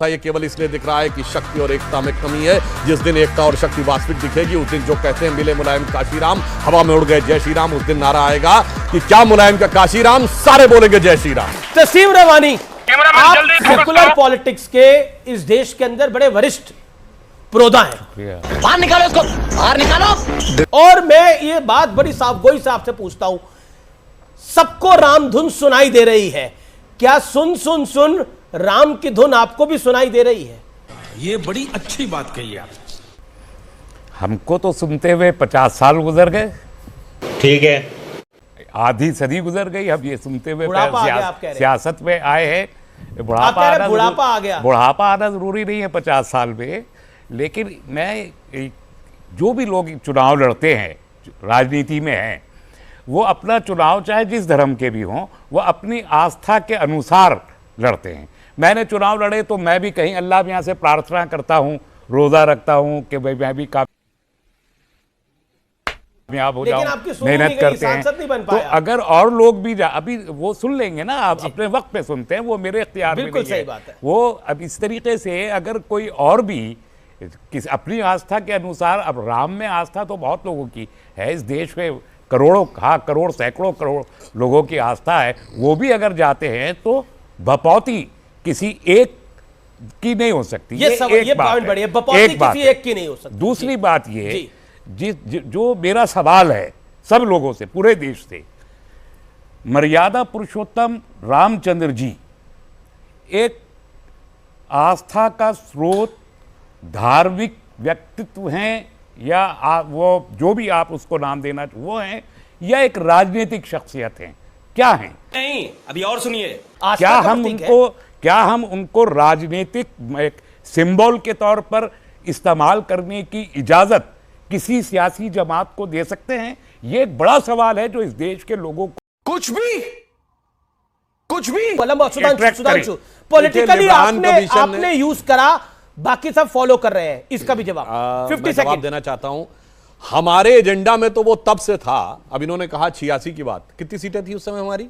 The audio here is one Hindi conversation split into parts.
ये केवल इसलिए दिख रहा है कि शक्ति और एकता में कमी है। जिस दिन एकता और शक्ति वास्तविक दिखेगी उस दिन जो कहते हैं मिले मुलायम काशीराम, हवा में उड़ गए जय श्री राम, उस दिन नारा आएगा कि क्या मुलायम का काशीराम, सारे बोलेंगे जय श्री राम। तस्लीम रवानी, आप सेकुलर पॉलिटिक्स के इस देश के अंदर बड़े वरिष्ठ प्रोदा हैं, बाहर निकालो इसको, बाहर निकालो। और मैं ये बात बड़ी साफगोई से आपसे पूछता हूं, सबको राम धुन सुनाई दे रही है, क्या सुन सुन सुन राम की धुन आपको भी सुनाई दे रही है? ये बड़ी अच्छी बात कही आप। हमको तो सुनते हुए 50 साल गुजर गए, ठीक है, आधी सदी गुजर गई। अब ये सुनते हुए बुढ़ापा आ गया, आप कह रहे हैं। सियासत में आए हैं, बुढ़ापा आ गया। बुढ़ापा आना जरूरी नहीं है 50 साल में, लेकिन मैं जो भी लोग चुनाव लड़ते हैं, राजनीति में हैं, वो अपना चुनाव चाहे जिस धर्म के भी हों, वो अपनी आस्था के अनुसार लड़ते हैं। मैंने चुनाव लड़े तो मैं भी कहीं अल्लाह मियाँ से प्रार्थना करता हूँ, रोज़ा रखता हूँ कि भाई मैं भी कामयाब हो जाऊँ, मेहनत करते हैं। तो अगर और लोग भी अभी वो सुन लेंगे ना, आप अपने वक्त पे सुनते हैं, वो मेरे इख्तियार में नहीं है। बात है। वो अब इस तरीके से अगर कोई और भी अपनी आस्था के अनुसार, अब राम में आस्था तो बहुत लोगों की है इस देश में, करोड़ों, हाँ करोड़ सैकड़ों करोड़ लोगों की आस्था है, वो भी अगर जाते हैं तो बपौती किसी एक की नहीं हो सकती। ये पॉइंट बढ़िया, बपौती किसी एक की नहीं हो सकती। दूसरी बात ये जो मेरा सवाल है सब लोगों से, पूरे देश से, मर्यादा पुरुषोत्तम रामचंद्र जी एक आस्था का स्रोत, धार्मिक व्यक्तित्व हैं, या वो जो भी आप उसको नाम देना वो हैं, या एक राजनीतिक शख्सियत हैं, क्या हैं? नहीं, अभी और सुनिए। क्या हम उनको राजनीतिक एक सिंबल के तौर पर इस्तेमाल करने की इजाजत किसी सियासी जमात को दे सकते हैं? ये एक बड़ा सवाल है जो इस देश के लोगों को कुछ भी सुधांशु पॉलिटिकली आपने यूज करा, बाकी सब फॉलो कर रहे हैं, इसका भी जवाब 50 सेकंड देना चाहता हूं। हमारे एजेंडा में तो वो तब से था। अब इन्होंने कहा 86 की बात, कितनी सीटें थी उस समय हमारी?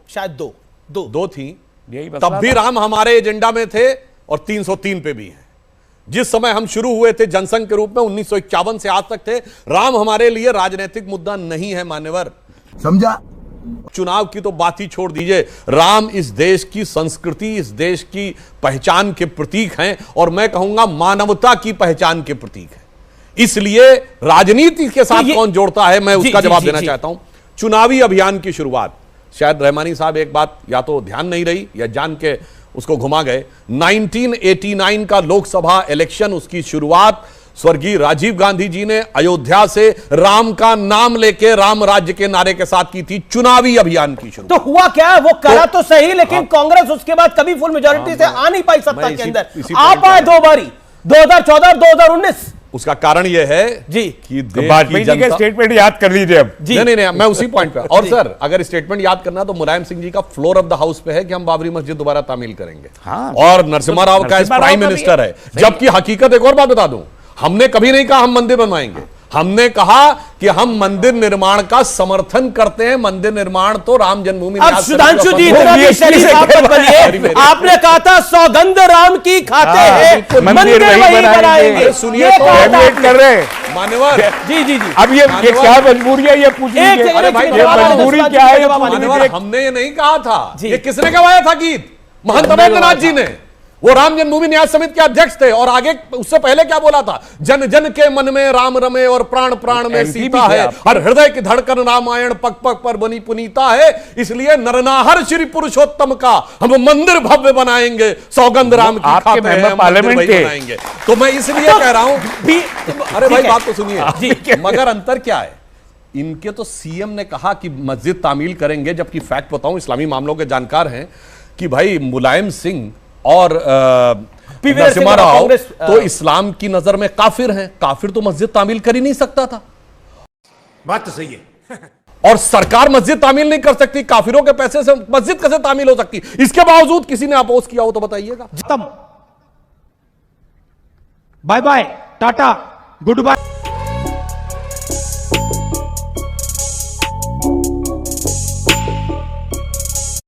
शायद दो थी। तब भी राम हमारे एजेंडा में थे और 303 पे भी हैं। जिस समय हम शुरू हुए थे जनसंघ के रूप में 1951 से आज तक थे, राम हमारे लिए राजनीतिक मुद्दा नहीं है मान्यवर, समझा? चुनाव की तो बात ही छोड़ दीजिए, राम इस देश की संस्कृति, इस देश की पहचान के प्रतीक हैं, और मैं कहूंगा मानवता की पहचान के प्रतीक है। इसलिए राजनीति के साथ कौन जोड़ता है, मैं उसका जवाब देना चाहता हूं। चुनावी अभियान की शुरुआत, शायद रहमानी साहब एक बात या तो ध्यान नहीं रही या जान के उसको घुमा गए, 1989 का लोकसभा इलेक्शन, उसकी शुरुआत स्वर्गीय राजीव गांधी जी ने अयोध्या से राम का नाम लेके राम राज्य के नारे के साथ की थी, चुनावी अभियान की शुरुआत। तो हुआ क्या? वो करा तो सही, लेकिन कांग्रेस उसके बाद कभी फुल मेजॉरिटी से आ नहीं पाई सत्ता के अंदर। आप आए दो बारी, 2014 और 2019। उसका कारण यह है जी कि वाजपेयी जी के स्टेटमेंट याद कर लीजिए अब। नहीं, मैं उसी पॉइंट पे। और सर, अगर स्टेटमेंट याद करना तो मुलायम सिंह जी का फ्लोर ऑफ द हाउस पे है कि हम बाबरी मस्जिद दोबारा तामील करेंगे। हाँ। और नरसिम्हा राव का प्राइम मिनिस्टर है। जबकि हकीकत एक और बात बता दूं, हमने कभी नहीं कहा हम मंदिर बनवाएंगे, हमने कहा कि हम मंदिर निर्माण का समर्थन करते हैं। मंदिर निर्माण तो राम जन्मभूमि। अब सुधांशु जी इतना भी शरीफ आप मत बनिए, आपने कहा था सौगंध राम की खाते हैं, मंदिर वही बनाएंगे। सुनिए तो कर रहे हैं मान्यवर। जी अब ये क्या मजबूरी है, ये पूछिए। अरे भाई, मजबूरी क्या है? हमने ये नहीं कहा था, ये किसने गवाया था गीत? महंत अमरनाथ जी ने। वो राम जन्मभूमि न्यास समिति के अध्यक्ष थे। और आगे उससे पहले क्या बोला था? जन जन के मन में राम रमे और प्राण प्राण में सीता है, और हृदय की धड़कन रामायण पग पग पर बनी पुनीता है। इसलिए नरनाहर श्री पुरुषोत्तम का हम मंदिर भव्य बनाएंगे, सौगंध राम की खाते हैं, पार्लियामेंट बनाएंगे। तो मैं इसलिए कह रहा हूं, अरे भाई बात तो सुनिए, मगर अंतर क्या है? इनके तो सीएम ने कहा कि मस्जिद तामील करेंगे, जबकि फैक्ट बताऊं, इस्लामी मामलों के जानकार हैं, कि भाई मुलायम सिंह और नरसिम्हा राव तो इस्लाम की नजर में काफिर हैं। काफिर तो मस्जिद तामील कर ही नहीं सकता था। बात तो सही है। और सरकार मस्जिद तामील नहीं कर सकती, काफिरों के पैसे से मस्जिद कैसे तामील हो सकती? इसके बावजूद किसी ने अपोज किया हो तो बताइएगा। Bye bye, tata, good bye.